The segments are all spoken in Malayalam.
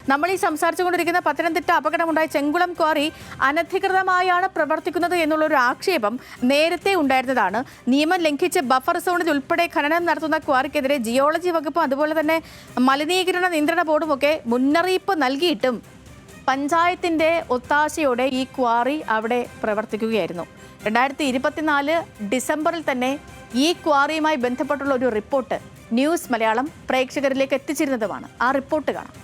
നമ്മൾ ഈ സംസാരിച്ചുകൊണ്ടിരിക്കുന്ന പത്തനംതിട്ട അപകടമുണ്ടായ ചെങ്കുളം ക്വാറി അനധികൃതമായാണ് പ്രവർത്തിക്കുന്നത് എന്നുള്ളൊരു ആക്ഷേപം നേരത്തെ ഉണ്ടായിരുന്നതാണ്. നിയമം ലംഘിച്ച് ബഫർ സോണിൽ ഉൾപ്പെടെ ഖനനം നടത്തുന്ന ക്വാറിക്കെതിരെ ജിയോളജി വകുപ്പും അതുപോലെ തന്നെ മലിനീകരണ നിയന്ത്രണ ബോർഡും ഒക്കെ മുന്നറിയിപ്പ് നൽകിയിട്ടും പഞ്ചായത്തിന്റെ ഒത്താശയോടെ ഈ ക്വാറി അവിടെ പ്രവർത്തിക്കുകയായിരുന്നു. 2024 ഡിസംബറിൽ തന്നെ ഈ ക്വാറിയുമായി ബന്ധപ്പെട്ടുള്ള ഒരു റിപ്പോർട്ട് ന്യൂസ് മലയാളം പ്രേക്ഷകരിലേക്ക് എത്തിച്ചിരുന്നതുമാണ്. ആ റിപ്പോർട്ട് കാണാം.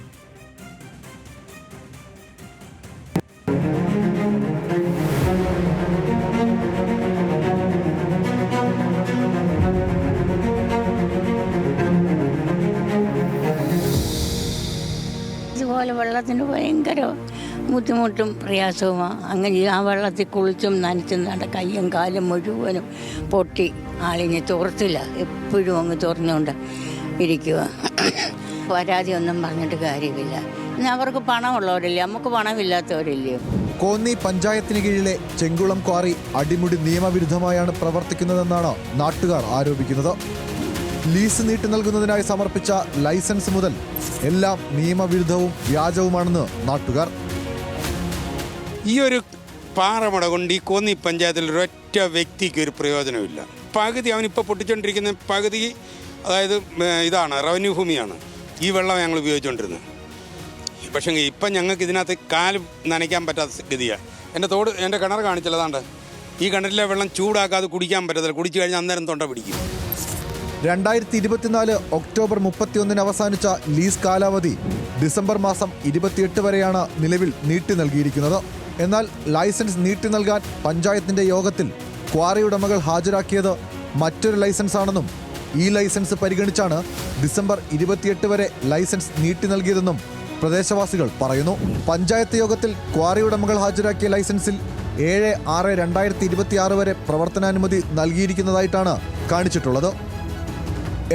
ഇതുപോലെ വെള്ളത്തിന് ഭയങ്കര ബുദ്ധിമുട്ടും പ്രയാസവുമാണ്. അങ്ങനെ ആ വെള്ളത്തിൽ കുളിച്ചും നനച്ചും കയ്യും കാലും മുഴുവനും പൊട്ടി ആളിഞ്ഞ് തുറത്തില്ല, എപ്പോഴും അങ്ങ് തുറന്നുകൊണ്ട് ഇരിക്കുക. പരാതി ഒന്നും പറഞ്ഞിട്ട് കാര്യമില്ല. പിന്നെ അവർക്ക് പണമുള്ളവരില്ലേ, നമുക്ക് പണമില്ലാത്തവരില്ലയോ. കോന്നി പഞ്ചായത്തിന് കീഴിലെ ചെങ്കുളം ക്വാറി അടിമുടി നിയമവിരുദ്ധമായാണ് പ്രവർത്തിക്കുന്നതെന്നാണ് നാട്ടുകാർ ആരോപിക്കുന്നത്. ലീസ് നീട്ടി നൽകുന്നതിനായി സമർപ്പിച്ച ലൈസൻസ് മുതൽ എല്ലാം നിയമവിരുദ്ധവും വ്യാജവുമാണെന്ന് നാട്ടുകാർ. ഈ ഒരു പാറമട കൊണ്ട് ഈ കോന്നി പഞ്ചായത്തിൽ ഒരൊറ്റ വ്യക്തിക്ക് ഒരു പ്രയോജനമില്ല. പകുതി അവനിപ്പോൾ പൊട്ടിച്ചുകൊണ്ടിരിക്കുന്ന പകുതി, അതായത് ഇതാണ് റവന്യൂ ഭൂമിയാണ്. ഈ വെള്ളം ഞങ്ങൾ ഉപയോഗിച്ചുകൊണ്ടിരുന്നത്. പക്ഷേ ഇപ്പം ഞങ്ങൾക്ക് ഇതിനകത്ത് കാലും നനയ്ക്കാൻ പറ്റാത്ത ഗതിയാണ്. എൻ്റെ കിണർ കാണിച്ചല്ലതാണ്ട്, ഈ കിണറിലെ വെള്ളം ചൂടാക്കാതെ കുടിക്കാൻ പറ്റത്തില്ല. കുടിച്ചു കഴിഞ്ഞാൽ അന്നേരം തൊണ്ട പിടിക്കും. 2024 ഒക്ടോബർ 31 അവസാനിച്ച ലീസ് കാലാവധി ഡിസംബർ മാസം 28 വരെയാണ് നിലവിൽ നീട്ടി നൽകിയിരിക്കുന്നത്. എന്നാൽ ലൈസൻസ് നീട്ടി നൽകാൻ പഞ്ചായത്തിന്റെ യോഗത്തിൽ ക്വാറി ഉടമകൾ ഹാജരാക്കിയത് മറ്റൊരു ലൈസൻസ് ആണെന്നും ഈ ലൈസൻസ് പരിഗണിച്ചാണ് ഡിസംബർ 28 വരെ ലൈസൻസ് നീട്ടി നൽകിയതെന്നും പ്രദേശവാസികൾ പറയുന്നു. പഞ്ചായത്ത് യോഗത്തിൽ ക്വാറി ഉടമകൾ ഹാജരാക്കിയ ലൈസൻസിൽ 7/6/2026 വരെ പ്രവർത്തനാനുമതി നൽകിയിരിക്കുന്നതായിട്ടാണ് കാണിച്ചിട്ടുള്ളത്.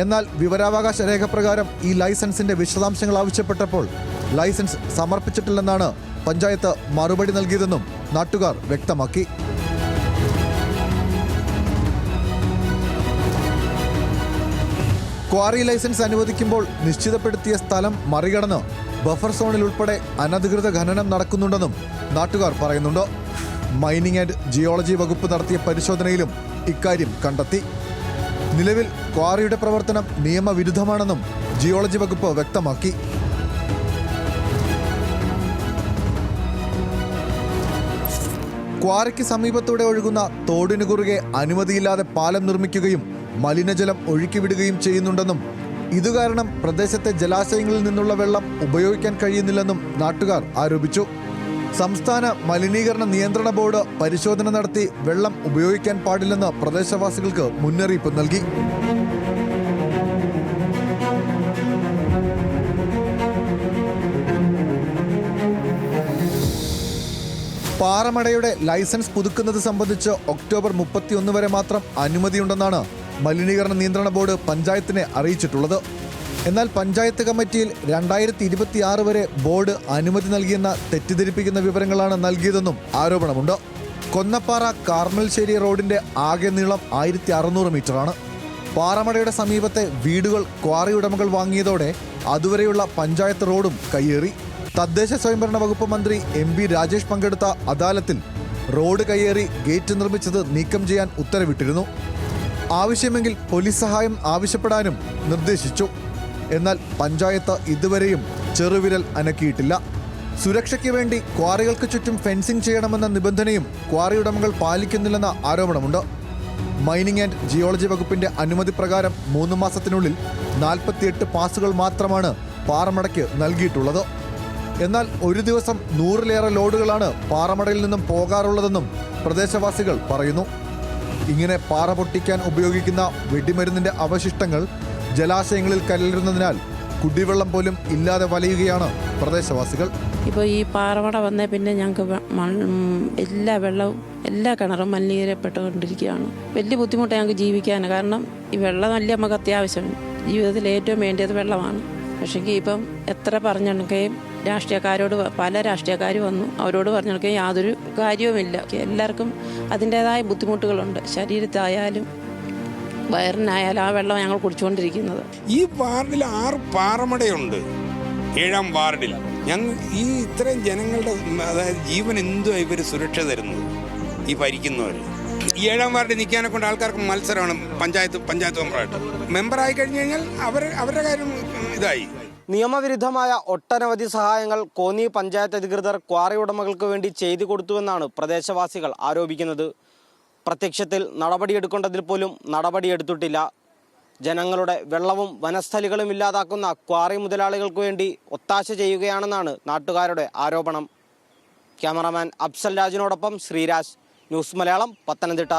എന്നാൽ വിവരാവകാശ രേഖ പ്രകാരം ഈ ലൈസൻസിന്റെ വിശദാംശങ്ങൾ ആവശ്യപ്പെട്ടപ്പോൾ ലൈസൻസ് സമർപ്പിച്ചിട്ടില്ലെന്നാണ് പഞ്ചായത്ത് മറുപടി നൽകിയതെന്നും നാട്ടുകാർ വ്യക്തമാക്കി. ക്വാറി ലൈസൻസ് അനുവദിക്കുമ്പോൾ നിശ്ചിതപ്പെടുത്തിയ സ്ഥലം മറികടന്ന് ബഫർ സോണിൽ ഉൾപ്പെടെ അനധികൃത ഖനനം നടക്കുന്നുണ്ടെന്നും നാട്ടുകാർ പറയുന്നുണ്ട്. മൈനിങ് ആൻഡ് ജിയോളജി വകുപ്പ് നടത്തിയ പരിശോധനയിലും ഇക്കാര്യം കണ്ടെത്തി. നിലവിൽ ക്വാറിയുടെ പ്രവർത്തനം നിയമവിരുദ്ധമാണെന്നും ജിയോളജി വകുപ്പ് വ്യക്തമാക്കി. ക്വാറിക്ക് സമീപത്തൂടെ ഒഴുകുന്ന തോടിനു കുറുകെ അനുമതിയില്ലാതെ പാലം നിർമ്മിക്കുകയും മലിനജലം ഒഴുക്കിവിടുകയും ചെയ്യുന്നുണ്ടെന്നും ഇതുകാരണം പ്രദേശത്തെ ജലാശയങ്ങളിൽ നിന്നുള്ള വെള്ളം ഉപയോഗിക്കാൻ കഴിയുന്നില്ലെന്നും നാട്ടുകാർ ആരോപിച്ചു. സംസ്ഥാന മലിനീകരണ നിയന്ത്രണ ബോർഡ് പരിശോധന നടത്തി വെള്ളം ഉപയോഗിക്കാൻ പാടില്ലെന്ന് പ്രദേശവാസികൾക്ക് മുന്നറിയിപ്പ് നൽകി. പാറമടയുടെ ലൈസൻസ് പുതുക്കുന്നത് സംബന്ധിച്ച് ഒക്ടോബർ 31 വരെ മാത്രം അനുമതിയുണ്ടെന്നാണ് മലിനീകരണ നിയന്ത്രണ ബോർഡ് പഞ്ചായത്തിനെ അറിയിച്ചിട്ടുള്ളത്. എന്നാൽ പഞ്ചായത്ത് കമ്മിറ്റിയിൽ 2026 വരെ ബോർഡ് അനുമതി നൽകിയെന്ന തെറ്റിദ്ധരിപ്പിക്കുന്ന വിവരങ്ങളാണ് നൽകിയതെന്നും ആരോപണമുണ്ട്. കൊന്നപ്പാറ കാർമൽശ്ശേരി റോഡിന്റെ ആകെ നീളം 1600 മീറ്ററാണ്. പാറമടയുടെ സമീപത്തെ വീടുകൾ ക്വാറി ഉടമകൾ വാങ്ങിയതോടെ അതുവരെയുള്ള പഞ്ചായത്ത് റോഡും കയ്യേറി. തദ്ദേശ സ്വയംഭരണ വകുപ്പ് മന്ത്രി MP രാജേഷ് പങ്കെടുത്ത അദാലത്തിൽ റോഡ് കയ്യേറി ഗേറ്റ് നിർമ്മിച്ചത് നീക്കം ചെയ്യാൻ ഉത്തരവിട്ടിരുന്നു. ആവശ്യമെങ്കിൽ പോലീസ് സഹായം ആവശ്യപ്പെടാനും നിർദ്ദേശിച്ചു. എന്നാൽ പഞ്ചായത്ത് ഇതുവരെയും ചെറുവിരൽ അനക്കിയിട്ടില്ല. സുരക്ഷയ്ക്ക് വേണ്ടി ക്വാറികൾക്ക് ചുറ്റും ഫെൻസിംഗ് ചെയ്യണമെന്ന നിബന്ധനയും ക്വാറി ഉടമകൾ പാലിക്കുന്നില്ലെന്ന ആരോപണമുണ്ട്. മൈനിങ് ആൻഡ് ജിയോളജി വകുപ്പിന്റെ അനുമതി പ്രകാരം 3 മാസത്തിനുള്ളിൽ 48 പാസുകൾ മാത്രമാണ് പാറമടയ്ക്ക് നൽകിയിട്ടുള്ളത്. എന്നാൽ ഒരു ദിവസം 100-ലേറെ ലോഡുകളാണ് പാറമടയിൽ നിന്നും പോകാറുള്ളതെന്നും പ്രദേശവാസികൾ പറയുന്നു. ഇങ്ങനെ പാറ പൊട്ടിക്കാൻ ഉപയോഗിക്കുന്ന വെടിമരുന്നിന്റെ അവശിഷ്ടങ്ങൾ ജലാശയങ്ങളിൽ കലരുന്നതിനാൽ കുടിവെള്ളം പോലും ഇല്ലാതെ വലയുകയാണ് പ്രദേശവാസികൾ. ഇപ്പോൾ ഈ പാറമട വന്നേ പിന്നെ ഞങ്ങൾക്ക് എല്ലാ വെള്ളവും എല്ലാ കിണറും മലിനീകരപ്പെട്ടുകൊണ്ടിരിക്കുകയാണ്. വലിയ ബുദ്ധിമുട്ടാണ് ഞങ്ങൾക്ക് ജീവിക്കാൻ. കാരണം ഈ വെള്ളം നല്ല നമുക്ക് അത്യാവശ്യം, ജീവിതത്തിൽ ഏറ്റവും വേണ്ടിയത് വെള്ളമാണ്. പക്ഷേ ഇപ്പം എത്ര പറഞ്ഞെടുക്കുകയും രാഷ്ട്രീയക്കാരോട് പല രാഷ്ട്രീയക്കാർ വന്നു, അവരോട് പറഞ്ഞെടുക്കുകയും യാതൊരു കാര്യവുമില്ല. എല്ലാവർക്കും അതിൻ്റേതായ ബുദ്ധിമുട്ടുകളുണ്ട്. ശരീരത്തായാലും വയറിനായാലും ആ വെള്ളം ഞങ്ങൾ കുടിച്ചുകൊണ്ടിരിക്കുന്നത്. ഈ വാർഡിൽ 6 പാറമടയുണ്ട്. 7-ാം വാർഡിൽ ഈ ഇത്രയും ജനങ്ങളുടെ അതായത് ജീവൻ എന്തുവാ ഇവർ സുരക്ഷ തരുന്നത് ഈ ഭരിക്കുന്നവർ? ഈ 7ാം വാർഡിൽ നിൽക്കാനെ കൊണ്ട് ആൾക്കാർക്ക് മത്സരമാണ് പഞ്ചായത്ത് മെമ്പറായി കഴിഞ്ഞു കഴിഞ്ഞാൽ അവരുടെ കാര്യം ഇതായി. നിയമവിരുദ്ധമായ ഒട്ടനവധി സഹായങ്ങൾ കോന്നി പഞ്ചായത്ത് അധികൃതർ ക്വാറി ഉടമകൾക്ക് വേണ്ടി ചെയ്തു കൊടുത്തുവെന്നാണ് പ്രദേശവാസികൾ ആരോപിക്കുന്നത്. പ്രത്യക്ഷത്തിൽ നടപടിയെടുക്കേണ്ടതിൽ പോലും നടപടിയെടുത്തിട്ടില്ല. ജനങ്ങളുടെ വെള്ളവും വനസ്ഥലികളും ഇല്ലാതാക്കുന്ന ക്വാറി മുതലാളികൾക്ക് വേണ്ടി ഒത്താശ ചെയ്യുകയാണെന്നാണ് നാട്ടുകാരുടെ ആരോപണം. ക്യാമറാമാൻ അഫ്സൽ രാജിനോടൊപ്പം ശ്രീരാജ്, ന്യൂസ് മലയാളം, പത്തനംതിട്ട.